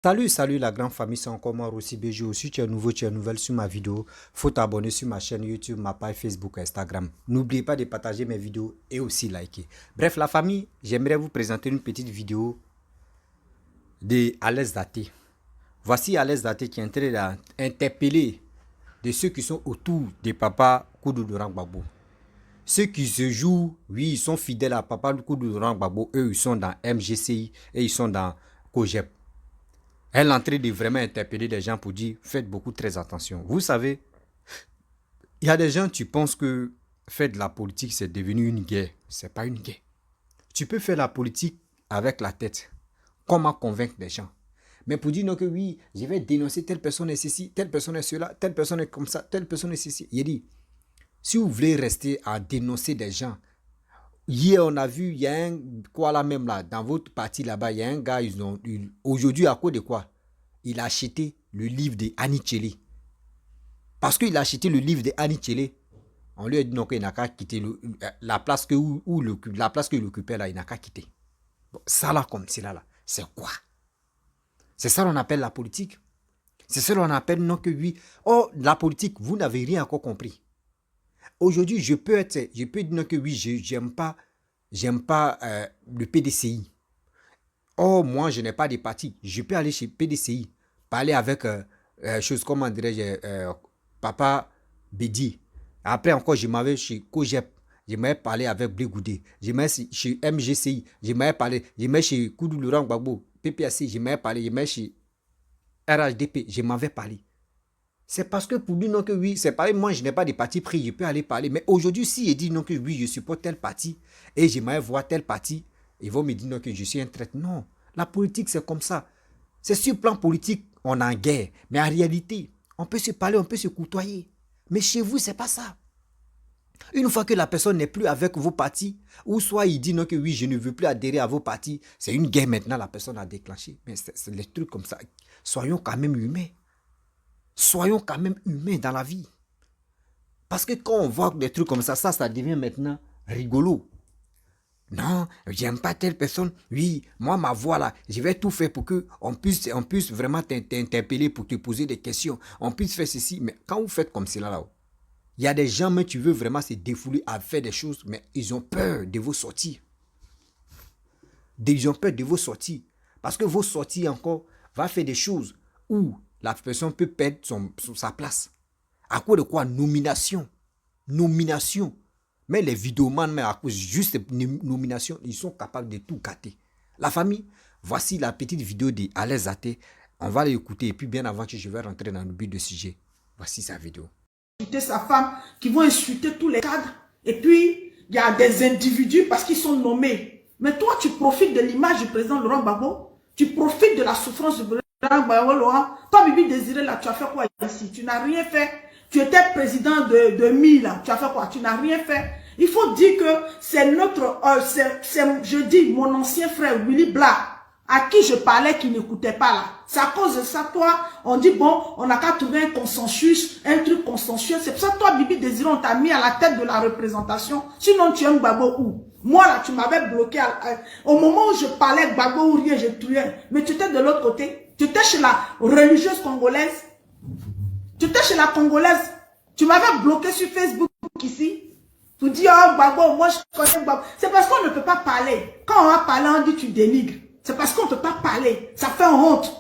Salut la grande famille, c'est encore moi Rossi BG. Si tu es nouveau, tu es nouvelle sur ma vidéo, faut t'abonner sur ma chaîne YouTube, ma page Facebook, Instagram. N'oubliez pas de partager mes vidéos et aussi liker. Bref, la famille, j'aimerais vous présenter une petite vidéo de Alex Daté. Voici Alex Daté qui est en train d'interpeller de ceux qui sont autour de Papa Koudou Laurent Gbagbo. Ceux qui se jouent, oui, ils sont fidèles à Papa Koudou Laurent Gbagbo. Eux, ils sont dans MGCI et ils sont dans COGEP. Elle est en train de vraiment interpeller des gens pour dire faites beaucoup très attention. Vous savez, il y a des gens, tu penses que faire de la politique, c'est devenu une guerre. C'est pas une guerre. Tu peux faire la politique avec la tête. Comment convaincre des gens? Mais pour dire non que oui, je vais dénoncer telle personne est ceci, telle personne est cela, telle personne est comme ça, telle personne est ceci. Il dit, si vous voulez rester à dénoncer des gens, hier on a vu, il y a un, quoi là même là, dans votre parti là-bas, il y a un gars, aujourd'hui à cause de quoi? Il a acheté le livre de Annie Tchelé. Parce qu'il a acheté le livre de Annie Tchelé, on lui a dit non qu'il n'a qu'à quitter la place qu'il occupait là, il n'a qu'à quitter. Bon, ça là comme c'est là, c'est quoi? C'est ça qu'on appelle la politique. C'est ça qu'on appelle non que oui. Oh, la politique, vous n'avez rien encore compris. Aujourd'hui, je peux dire non que oui, j'aime pas le PDCI. Oh, moi, je n'ai pas de parti. Je peux aller chez PDCI, parler avec chose, comment dirais-je, Papa Bédi. Après encore, je m'avais chez COGEP. Je m'avais parlé avec Blégoudé. Je m'avais chez MGCI. Je m'avais parlé. Je m'avais chez Koudou Laurent Gbagbo. PPAC. Je m'avais parlé. Je m'avais chez RHDP. Je m'avais parlé. C'est parce que pour dire non que oui, c'est pareil, moi je n'ai pas de parti pris, je peux aller parler. Mais aujourd'hui, si il dit non que oui, je supporte tel parti et j'aimerais voir tel parti, ils vont me dire non que je suis un traître. Non, la politique c'est comme ça. C'est sur le plan politique, on est en guerre. Mais en réalité, on peut se parler, on peut se côtoyer. Mais chez vous, c'est pas ça. Une fois que la personne n'est plus avec vos partis, ou soit il dit non que oui, je ne veux plus adhérer à vos partis, c'est une guerre maintenant, la personne a déclenché. Mais c'est les trucs comme ça. Soyons quand même humains. Soyons quand même humains dans la vie. Parce que quand on voit des trucs comme ça devient maintenant rigolo. Non, j'aime pas telle personne. Oui, moi, ma voix là, je vais tout faire pour qu'on puisse vraiment t'interpeller pour te poser des questions. On puisse faire ceci. Mais quand vous faites comme cela là, il y a des gens, mais tu veux vraiment se défouler à faire des choses, mais ils ont peur de vos sorties. Ils ont peur de vos sorties. Parce que vos sorties encore va faire des choses où la personne peut perdre sa place. À cause de quoi? Nomination. Nomination. Mais les vidéomans, mais à cause juste de nomination, ils sont capables de tout gâter. La famille, voici la petite vidéo d'Alex Daté. On va l'écouter et puis bien avant que je vais rentrer dans le but de sujet. Voici sa vidéo. Sa femme, qui vont insulter tous les cadres. Et puis, il y a des individus parce qu'ils sont nommés. Mais toi, tu profites de l'image du président Laurent Gbagbo. Tu profites de la souffrance du président Gbagbo, Laurent. Toi, Bibi Désiré, là, tu as fait quoi ici? Tu n'as rien fait. Tu étais président de MI, là. Tu as fait quoi? Tu n'as rien fait. Il faut dire que c'est notre, je dis, mon ancien frère, Willy Bla, à qui je parlais qui n'écoutait pas là. C'est à cause de ça, toi, on dit, bon, on n'a qu'à trouver un consensus, un truc consensuel. C'est pour ça que toi, Bibi Désiré, on t'a mis à la tête de la représentation. Sinon, tu aimes Gbagbo où? Moi, là, tu m'avais bloqué. Au moment où je parlais Gbagbo ou rien, j'ai tué. Mais tu étais de l'autre côté. Tu étais chez la religieuse congolaise. Tu étais chez la congolaise. Tu m'avais bloqué sur Facebook ici. Tu dis, oh, Gbagbo, moi, je connais Gbagbo. C'est parce qu'on ne peut pas parler. Quand on va parler, on dit, tu dénigres. C'est parce qu'on ne peut pas parler. Ça fait honte.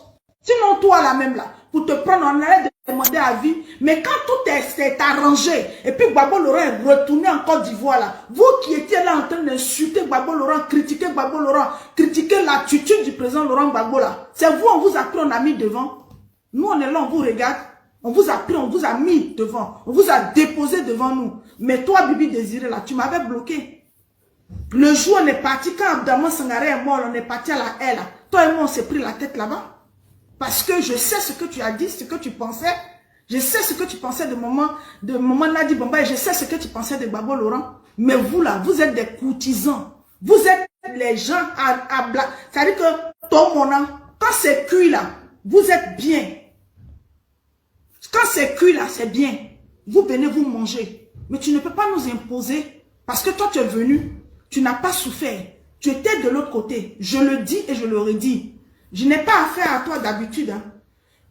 Sinon, toi, là même, là, pour te prendre, on allait demander avis. Mais quand tout est arrangé, et puis Gbagbo Laurent est retourné en Côte d'Ivoire, là, vous qui étiez là en train d'insulter Gbagbo Laurent, critiquer Gbagbo Laurent, critiquer l'attitude du président Laurent Gbagbo, là, c'est vous, on vous a pris, on a mis devant. Nous, on est là, on vous regarde. On vous a pris, on vous a mis devant. On vous a déposé devant nous. Mais toi, Bibi Désiré, là, tu m'avais bloqué. Le jour où on est parti, quand Abdaman Sangaré est mort, on est parti à la haie, là. Toi et moi, on s'est pris la tête là-bas. Parce que je sais ce que tu as dit, ce que tu pensais. Je sais ce que tu pensais de maman Nadi Bamba et je sais ce que tu pensais de Gbagbo Laurent. Mais vous, là, vous êtes des courtisans. Vous êtes les gens à blague. C'est-à-dire que, ton monant, quand c'est cuit, là, vous êtes bien. Quand c'est cuit là, c'est bien. Vous venez vous manger. Mais tu ne peux pas nous imposer. Parce que toi, tu es venu. Tu n'as pas souffert. Tu étais de l'autre côté. Je le dis et je le redis. Je n'ai pas affaire à toi d'habitude. Hein.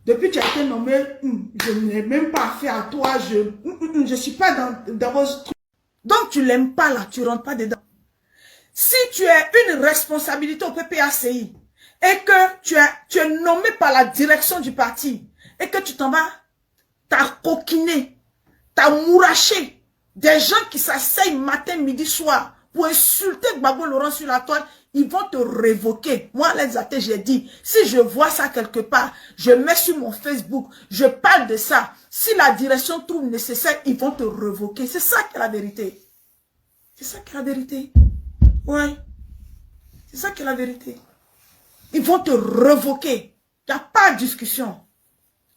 Depuis que tu as été nommé, je n'ai même pas affaire à toi. Je ne suis pas dans vos trucs. Donc, tu ne l'aimes pas là, tu ne rentres pas dedans. Si tu as une responsabilité au PPACI et que tu es nommé par la direction du parti et que tu t'en vas, t'as coquiné, t'as mouraché des gens qui s'asseyent matin, midi, soir pour insulter Gbagbo Laurent sur la toile, ils vont te révoquer. Moi, les athées, j'ai dit, si je vois ça quelque part, je mets sur mon Facebook, je parle de ça. Si la direction trouve nécessaire, ils vont te révoquer. C'est ça qui est la vérité. C'est ça qui est la vérité. Ouais. C'est ça qui est la vérité. Ils vont te révoquer. Il n'y a pas de discussion.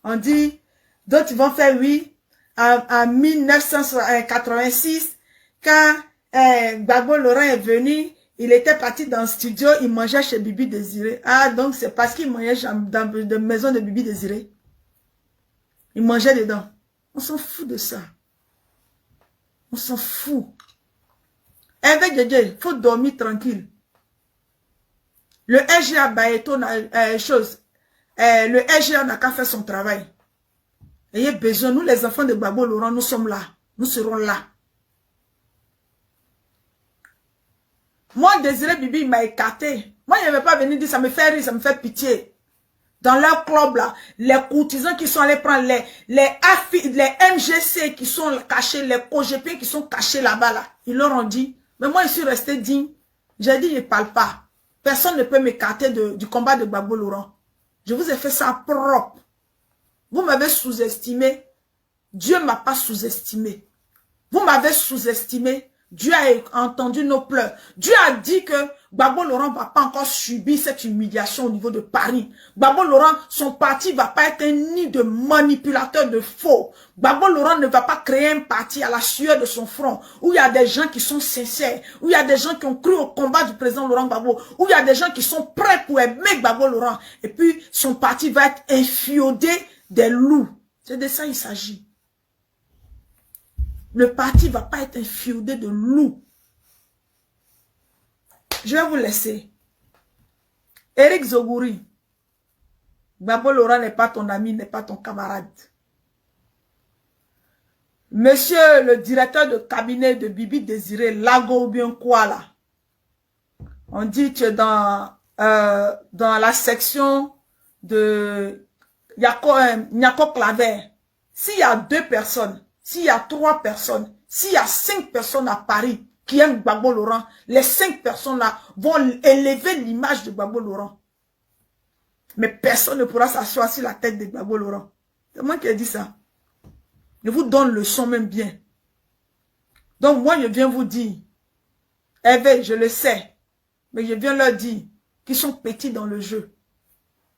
On dit, d'autres vont faire oui. En 1986, quand Gbagbo Laurent est venu, il était parti dans le studio, il mangeait chez Bibi Désiré. Ah, donc c'est parce qu'il mangeait dans la maison de Bibi Désiré. Il mangeait dedans. On s'en fout de ça. On s'en fout. Avec Dieu, il faut dormir tranquille. Le SGA Bayeto n'a chose. Le SGA n'a qu'à faire son travail. Ayez besoin, nous les enfants de Gbagbo Laurent, nous sommes là. Nous serons là. Moi, Désiré Bibi, il m'a écarté. Moi, il ne veut pas venir dire, ça me fait rire, ça me fait pitié. Dans leur club, là, les courtisans qui sont allés prendre les MGC qui sont cachés, les COGP qui sont cachés là-bas, là, ils leur ont dit, mais moi, je suis resté digne. J'ai dit, je ne parle pas. Personne ne peut m'écarter du combat de Gbagbo Laurent. Je vous ai fait ça propre. Vous m'avez sous-estimé. Dieu ne m'a pas sous-estimé. Vous m'avez sous-estimé. Dieu a entendu nos pleurs. Dieu a dit que Gbagbo Laurent ne va pas encore subir cette humiliation au niveau de Paris. Gbagbo Laurent, son parti ne va pas être un nid de manipulateurs de faux. Gbagbo Laurent ne va pas créer un parti à la sueur de son front, où il y a des gens qui sont sincères, où il y a des gens qui ont cru au combat du président Laurent Gbagbo, où il y a des gens qui sont prêts pour aimer Gbagbo Laurent. Et puis, son parti va être infiodé des loups. C'est de ça qu'il s'agit. Le parti ne va pas être infiodé de loups. Je vais vous laisser. Éric Zogouri. Gbagbo Laurent n'est pas ton ami, n'est pas ton camarade. Monsieur le directeur de cabinet de Bibi Désiré, Lago ou bien quoi là? On dit que tu es dans la section de Nyako Claver. S'il y a 2 personnes, s'il y a 3 personnes, s'il y a 5 personnes à Paris qui aiment Gbagbo Laurent, les 5 personnes-là vont élever l'image de Gbagbo Laurent. Mais personne ne pourra s'asseoir sur la tête de Gbagbo Laurent. C'est moi qui ai dit ça. Je vous donne le son même bien. Donc moi, je viens vous dire, Hervé, je le sais, mais je viens leur dire qu'ils sont petits dans le jeu.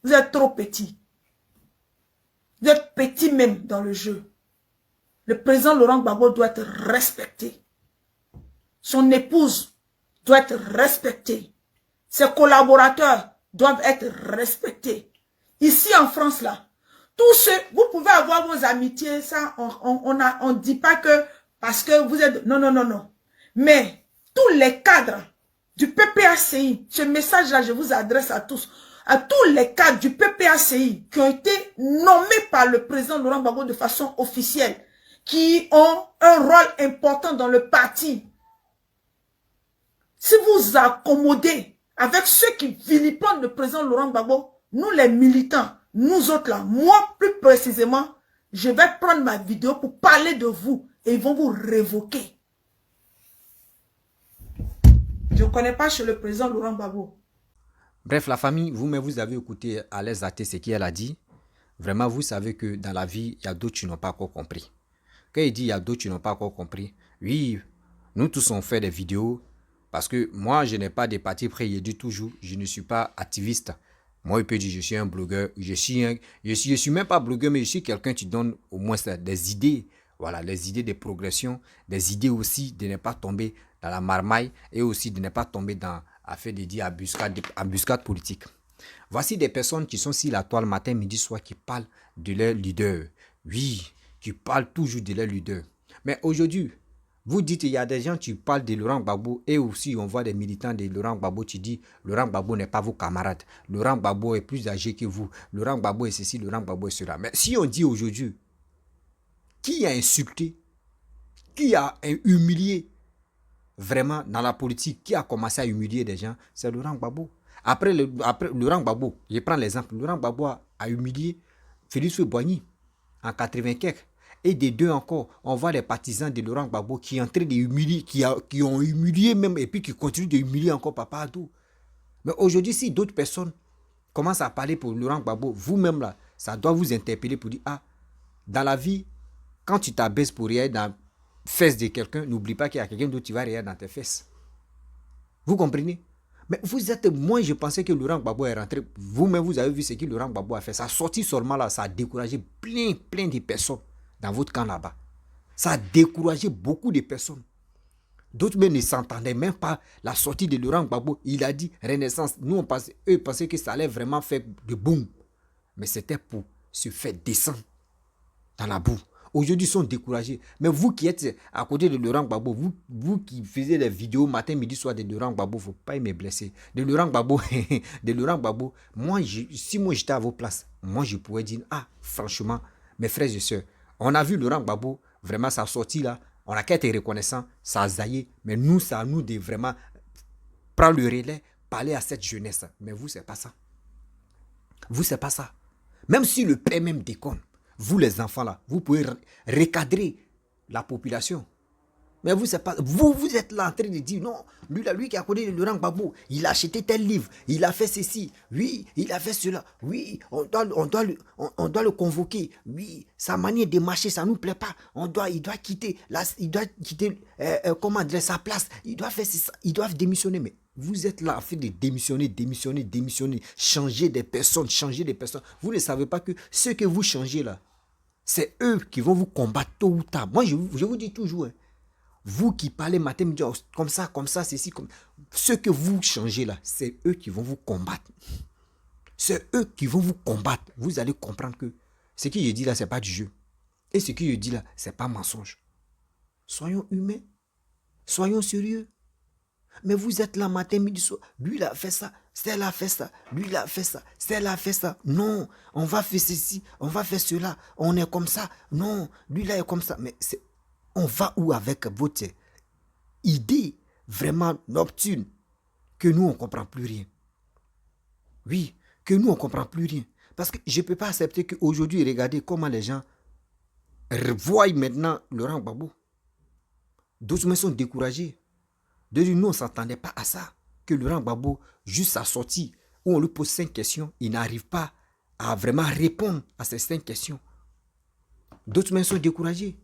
Vous êtes trop petits. Vous êtes petits même dans le jeu. Le président Laurent Gbagbo doit être respecté. Son épouse doit être respectée. Ses collaborateurs doivent être respectés. Ici en France, là, tous ceux, vous pouvez avoir vos amitiés, ça, on dit pas que parce que vous êtes... Non, non, non, non. Mais tous les cadres du PPACI, ce message-là, je vous adresse à tous les cadres du PPACI qui ont été nommés par le président Laurent Gbagbo de façon officielle, qui ont un rôle important dans le parti. Si vous accommodez avec ceux qui vilipendent le président Laurent Gbagbo, nous les militants, nous autres là, moi plus précisément, je vais prendre ma vidéo pour parler de vous et ils vont vous révoquer. Je ne connais pas chez le président Laurent Gbagbo. Bref, la famille, vous avez écouté Alex Athé ce qu'elle a dit. Vraiment, vous savez que dans la vie, il y a d'autres qui n'ont pas encore compris. Quand il dit il y a d'autres qui n'ont pas encore compris, oui, nous tous on fait des vidéos parce que moi, je n'ai pas de parti pris. Je dis toujours, je ne suis pas activiste. Moi, il peut dire, je suis un blogueur. Je suis même pas blogueur, mais je suis quelqu'un qui donne au moins des idées. Voilà, les idées de progression, des idées aussi de ne pas tomber dans la marmaille et aussi de ne pas tomber dans affaire de dire embuscade politique. Voici des personnes qui sont sur la toile matin, midi, soir, qui parlent de leur leader. Oui, qui parlent toujours de leur leader. Mais aujourd'hui, Vous dites, il y a des gens, tu parles de Laurent Gbagbo, et aussi on voit des militants de Laurent Gbagbo, tu dis, Laurent Gbagbo n'est pas vos camarades. Laurent Gbagbo est plus âgé que vous. Laurent Gbagbo est ceci, Laurent Gbagbo est cela. Mais si on dit aujourd'hui, qui a insulté, qui a humilié, vraiment, dans la politique, qui a commencé à humilier des gens, c'est Laurent Gbagbo. Après Laurent Gbagbo, je prends l'exemple, Laurent Gbagbo a humilié Félix Boigny en 80 quelques. Et des deux encore, on voit les partisans de Laurent Gbagbo qui sont en train de humilier, qui ont humilié même, et puis qui continuent de humilier encore Papa Adou. Mais aujourd'hui, si d'autres personnes commencent à parler pour Laurent Gbagbo, vous-même là, ça doit vous interpeller pour dire, ah, dans la vie, quand tu t'abaisses pour rien dans la fesse de quelqu'un, n'oublie pas qu'il y a quelqu'un d'autre qui va rien dans tes fesses. Vous comprenez? Mais vous êtes, moi je pensais que Laurent Gbagbo est rentré. Vous-même, vous avez vu ce que Laurent Gbagbo a fait. Sa sortie seulement là, ça a découragé plein de personnes dans votre camp là-bas. Ça a découragé beaucoup de personnes. D'autres même ne s'entendaient même pas la sortie de Laurent Gbagbo. Il a dit Renaissance. Nous, eux pensaient que ça allait vraiment faire de boum. Mais c'était pour se faire descendre dans la boue. Aujourd'hui, ils sont découragés. Mais vous qui êtes à côté de Laurent Gbagbo, vous qui faisiez les vidéos matin, midi, soir de Laurent Gbagbo, il ne faut pas me blesser. De Laurent Gbagbo, si moi j'étais à vos places, moi je pourrais dire, ah, franchement, mes frères et sœurs, on a vu Laurent Gbagbo, vraiment sa sortie là, on a qu'à être reconnaissant, ça a zaillé, mais nous, c'est à nous de vraiment prendre le relais, parler à cette jeunesse. Mais vous, c'est pas ça. Vous, c'est pas ça. Même si le père même déconne, vous les enfants là, vous pouvez recadrer la population. Mais vous, c'est pas, vous êtes là en train de dire, non, lui qui a connu Laurent Gbagbo, il a acheté tel livre, il a fait ceci, oui, il a fait cela, oui, on doit le convoquer, oui, sa manière de marcher, ça ne nous plaît pas, il doit quitter, comment dire, sa place, il doit faire ça, ils doivent démissionner. Mais vous êtes là en train de démissionner, changer des personnes. Vous ne savez pas que ce que vous changez là, c'est eux qui vont vous combattre tôt ou tard. Moi, je vous dis toujours, hein, vous qui parlez matin, midi, comme ça, ceci, comme ce que vous changez là, c'est eux qui vont vous combattre. C'est eux qui vont vous combattre. Vous allez comprendre que ce que je dis là, ce n'est pas du jeu. Et ce que je dis là, ce n'est pas mensonge. Soyons humains. Soyons sérieux. Mais vous êtes là matin, midi, soir. Lui, il a fait ça. Celle a fait ça. Lui, il a fait ça. Celle a fait ça. Non, on va faire ceci. On va faire cela. On est comme ça. Non, lui, là, est comme ça. Mais on va où avec votre idée vraiment nocturne que nous, on ne comprend plus rien. Oui, que nous, on ne comprend plus rien. Parce que je ne peux pas accepter qu'aujourd'hui, regardez comment les gens voient maintenant Laurent Gbagbo. D'autres sont découragés. Nous, on ne s'attendait pas à ça. Que Laurent Gbagbo, juste sa sortie, où on lui pose 5 questions, il n'arrive pas à vraiment répondre à ces 5 questions. D'autres sont découragés.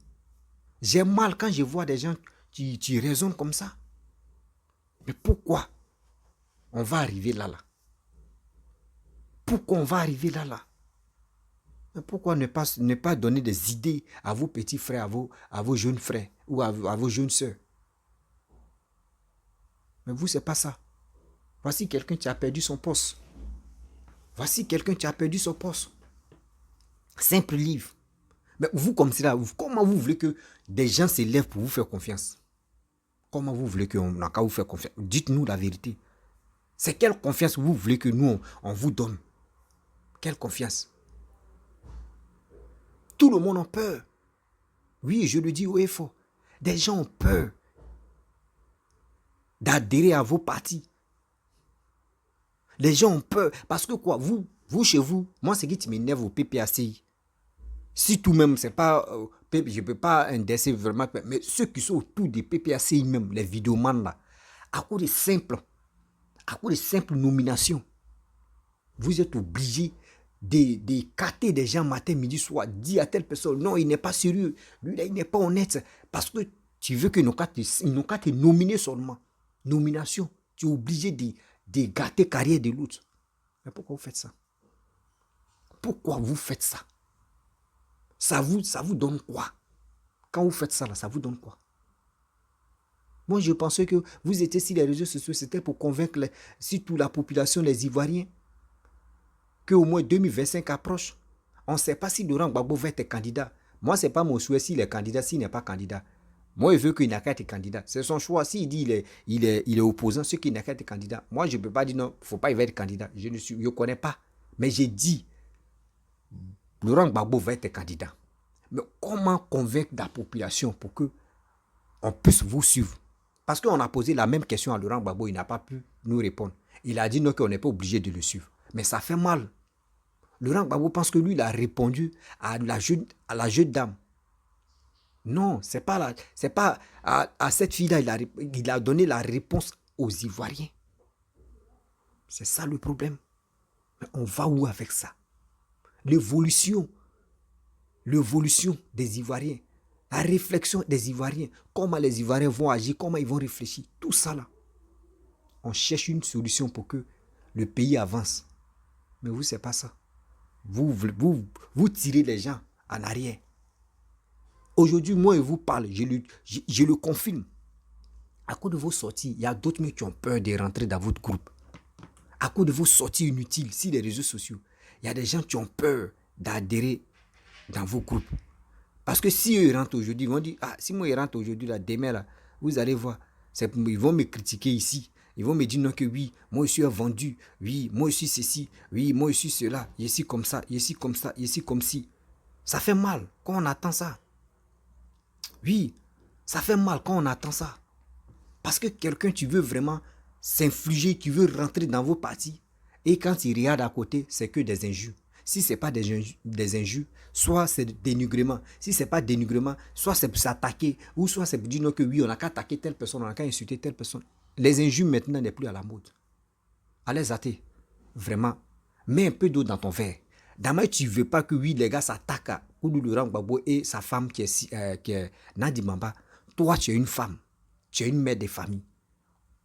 J'ai mal quand je vois des gens qui raisonnent comme ça. Mais pourquoi on va arriver là? Pourquoi on va arriver là? Mais pourquoi ne pas donner des idées à vos petits frères, à vos jeunes frères ou à vos jeunes sœurs? Mais vous, c'est pas ça. Voici quelqu'un qui a perdu son poste. Simple livre. Mais vous, comme cela, comment vous voulez que des gens se lèvent pour vous faire confiance? Comment vous voulez qu'on n'a qu'à vous faire confiance? Dites-nous la vérité. C'est quelle confiance vous voulez que nous, on vous donne? Quelle confiance? Tout le monde a peur. Oui, je le dis haut et fort. Des gens ont peur d'adhérer à vos partis. Les gens ont peur. Parce que quoi? Vous chez vous, moi, c'est qui m'énerve au PPACI. Si tout même, c'est pas, je ne peux pas indexer vraiment, mais ceux qui sont autour des PPACI même, les vidéomans là, à cause de simples nominations, vous êtes obligés de capter des gens matin, midi, soir, dire à telle personne, non, il n'est pas sérieux, lui là, il n'est pas honnête, parce que tu veux qu'ils n'ont qu'à te nominer seulement. Nomination, tu es obligé de gâter carrière de l'autre. Mais pourquoi vous faites ça? Pourquoi vous faites ça? Ça vous donne quoi? Quand vous faites ça, là, ça vous donne quoi? Moi, je pensais que vous étiez sur les réseaux sociaux, c'était pour convaincre surtout la population, les Ivoiriens, qu'au moins 2025 approche. On ne sait pas si Laurent Gbagbo va être candidat. Moi, ce n'est pas mon souhait s'il est candidat, s'il n'est pas candidat. Moi, il veut qu'il n'a qu'à être candidat. C'est son choix. S'il dit il est opposant, ce qui n'a qu'à être candidat. Moi, je ne peux pas dire non, il ne faut pas y être candidat. Je ne connais pas. Mais j'ai dit, Laurent Gbagbo va être candidat. Mais comment convaincre la population pour que on puisse vous suivre? Parce qu'on a posé la même question à Laurent Gbagbo, il n'a pas pu nous répondre. Il a dit non, qu'on n'est pas obligé de le suivre. Mais ça fait mal. Laurent Gbagbo pense que lui, il a répondu à la jeune dame. Non, c'est pas à cette fille-là, il a donné la réponse aux Ivoiriens. C'est ça le problème. Mais on va où avec ça? L'évolution des Ivoiriens, la réflexion des Ivoiriens, comment les Ivoiriens vont agir, comment ils vont réfléchir, tout ça là. On cherche une solution pour que le pays avance. Mais vous, c'est pas ça. Vous tirez les gens en arrière. Aujourd'hui, moi, je vous parle, je le confirme. À cause de vos sorties, il y a d'autres mecs qui ont peur de rentrer dans votre groupe. À cause de vos sorties inutiles sur les réseaux sociaux, il y a des gens qui ont peur d'adhérer dans vos groupes. Parce que si eux rentrent aujourd'hui, ils vont dire, ah, si moi je rentre aujourd'hui, là, demain, là, vous allez voir, ils vont me critiquer ici. Ils vont me dire non que oui, moi je suis vendu, oui, moi je suis ceci, oui, moi je suis cela, je suis comme ça, je suis comme ça, je suis comme ci. Ça fait mal quand on attend ça. Oui, ça fait mal quand on attend ça. Parce que quelqu'un, tu veux vraiment s'infliger, tu veux rentrer dans vos partis. Et quand il regarde à côté, c'est que des injures. Si ce n'est pas des injures, soit c'est dénigrement. Si ce n'est pas dénigrement, soit c'est pour s'attaquer, ou soit c'est pour dire non que oui, on n'a qu'à attaquer telle personne, on n'a qu'à insulter telle personne. Les injures maintenant n'est plus à la mode. Allez, Zaté, vraiment, mets un peu d'eau dans ton verre. D'abord, tu ne veux pas que oui, les gars s'attaquent à Oudou Laurent Gbagbo et sa femme qui est Nadi Mamba. Toi, tu es une femme, tu es une mère de famille.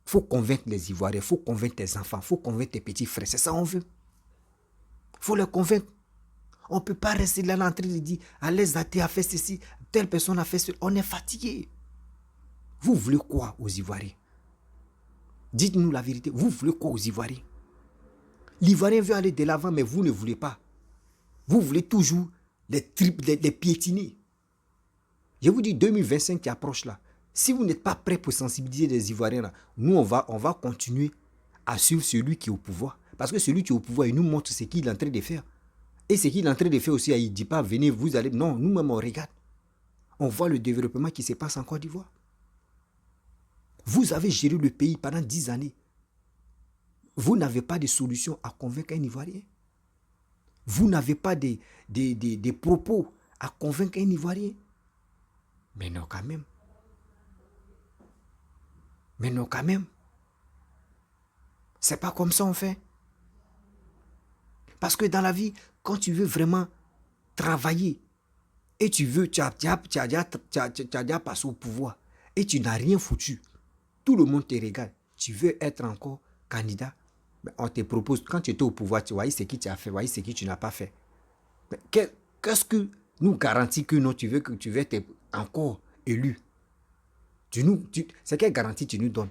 Il faut convaincre les Ivoiriens, il faut convaincre tes enfants, il faut convaincre tes petits frères. C'est ça qu'on veut. Il faut les convaincre. On ne peut pas rester là en train de dire, allez, Zaté a fait ceci, telle personne a fait cela. On est fatigué. Vous voulez quoi aux Ivoiriens? Dites-nous la vérité. Vous voulez quoi aux Ivoiriens? L'Ivoirien veut aller de l'avant, mais vous ne voulez pas. Vous voulez toujours les piétiner. Je vous dis 2025 qui approche là. Si vous n'êtes pas prêt pour sensibiliser les Ivoiriens là, nous on va continuer à suivre celui qui est au pouvoir. Parce que celui qui est au pouvoir, il nous montre ce qu'il est en train de faire. Et ce qu'il est en train de faire aussi, il ne dit pas venez, vous allez. Non, nous-mêmes on regarde. On voit le développement qui se passe en Côte d'Ivoire. Vous avez géré le pays pendant 10 années. Vous n'avez pas de solution à convaincre un Ivoirien. Vous n'avez pas des propos à convaincre un Ivoirien. Mais non, quand même. Mais non, quand même. C'est pas comme ça on fait. Parce que dans la vie, quand tu veux vraiment travailler et tu as déjà passé au pouvoir et tu n'as rien foutu, tout le monde te regarde. Tu veux être encore candidat, mais on te propose, quand tu étais au pouvoir, tu vois ce que tu as fait, voyez ce que tu n'as pas fait. Mais qu'est-ce que nous garantit que non, tu veux être encore élu? C'est quelle garantie tu nous donnes?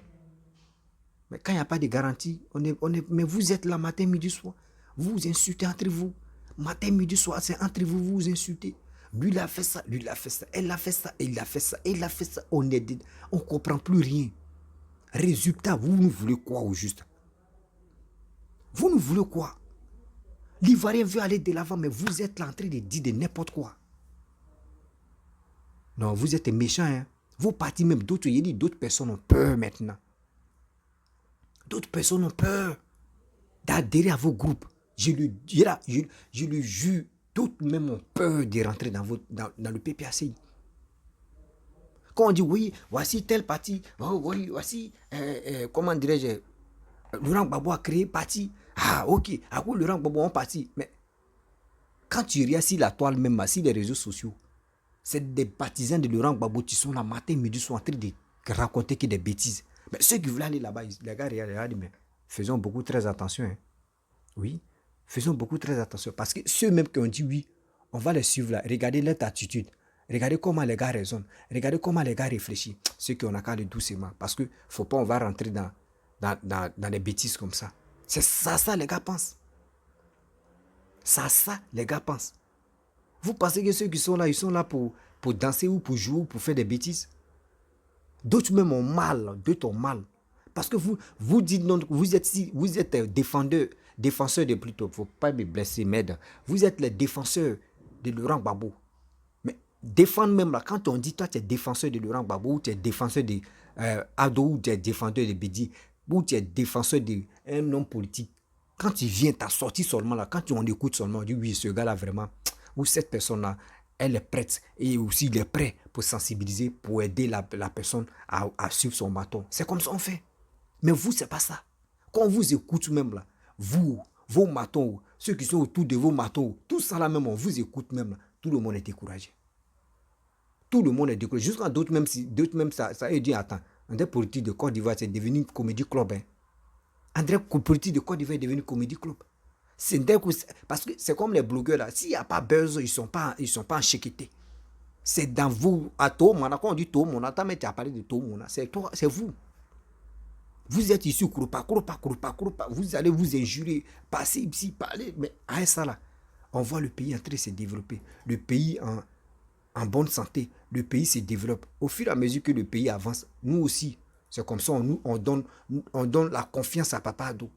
Mais quand il n'y a pas de garantie, mais vous êtes là matin, midi, soir. Vous vous insultez entre vous. Matin, midi, soir, c'est entre vous, vous vous insultez. Lui, il a fait ça, lui, il a fait ça, elle a fait ça, il a fait ça, il a fait ça. On ne comprend plus rien. Résultat, vous nous voulez quoi au juste? Vous nous voulez quoi? L'Ivoirien veut aller de l'avant, mais vous êtes là en train de dire de n'importe quoi. Non, vous êtes méchants, hein? Vos partis même, d'autres personnes ont peur maintenant. D'autres personnes ont peur d'adhérer à vos groupes. Je le jure, d'autres même ont peur de rentrer dans le PPACI. Quand on dit oui, voici tel parti, oh, oui, voici, comment dirais-je, Laurent Gbagbo a créé parti. Ah, ok, à quoi Laurent Gbagbo a parti? Mais quand tu regardes sur la toile même, sur les réseaux sociaux, c'est des partisans de Laurent Gbagbo qui sont là matin, midi, sont en train de raconter que des bêtises. Mais ceux qui veulent aller là-bas, les gars, regardez, mais faisons beaucoup très attention. Hein. Oui, faisons beaucoup très attention. Parce que ceux même qui ont dit oui, on va les suivre là. Regardez leur attitude. Regardez comment les gars raisonnent. Regardez comment les gars réfléchissent. Ceux qui ont qu'à aller doucement. Parce que faut pas, on va rentrer dans les bêtises comme ça. C'est ça, les gars pensent. Ça, les gars pensent. Vous pensez que ceux qui sont là, ils sont là pour danser ou pour jouer ou pour faire des bêtises? D'autres même ont mal, d'autres ont mal. Parce que vous dites non, vous êtes défenseur de plutôt, faut pas me blesser, mais vous êtes les défenseurs de Laurent Gbagbo. Mais défendre même là, quand on dit toi tu es défenseur de Laurent Gbagbo, ou tu es défenseur de Ado, ou tu es défenseur de Bédi, ou tu es défenseur d'un homme politique, quand tu viens, tu as sorti seulement là, quand on écoute seulement, on dit oui, ce gars là vraiment, ou cette personne là, elle est prête, et aussi il est prêt pour sensibiliser, pour aider la personne à suivre son bâton. C'est comme ça on fait. Mais vous, c'est pas ça. Quand on vous écoute même là, vous, vos matons, ceux qui sont autour de vos matons, tout ça là même, on vous écoute même là, tout le monde est découragé. Tout le monde est découragé. Jusqu'à d'autres même, ça a dit, attends, André Politique de Côte d'Ivoire, c'est devenu une comédie club. Hein. André Politique de Côte d'Ivoire est devenu une comédie club. Parce que c'est comme les blogueurs là, s'il n'y a pas buzz, ils ne sont pas en chéquité. C'est dans vous, à tout monde, quand on dit tout monde, mais tu as parlé de tout monde, c'est vous. Vous êtes ici, kouroupa, vous allez vous injurer, passer ici, parler, mais à ça là, on voit le pays en train de se développer, le pays en bonne santé, le pays se développe. Au fur et à mesure que le pays avance, nous aussi, c'est comme ça, on donne la confiance à Papa Ado.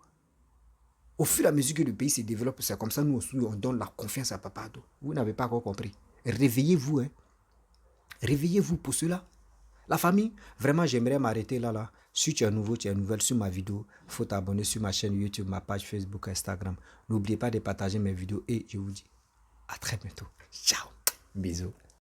Au fur et à mesure que le pays se développe, c'est comme ça, nous aussi, on donne la confiance à Papa Ado. Vous n'avez pas encore compris. Réveillez-vous, hein. Réveillez-vous pour cela. La famille, vraiment, j'aimerais m'arrêter là. Si tu es nouveau, tu es nouvelle sur ma vidéo, il faut t'abonner sur ma chaîne YouTube, ma page Facebook, Instagram. N'oubliez pas de partager mes vidéos et je vous dis à très bientôt. Ciao. Bisous.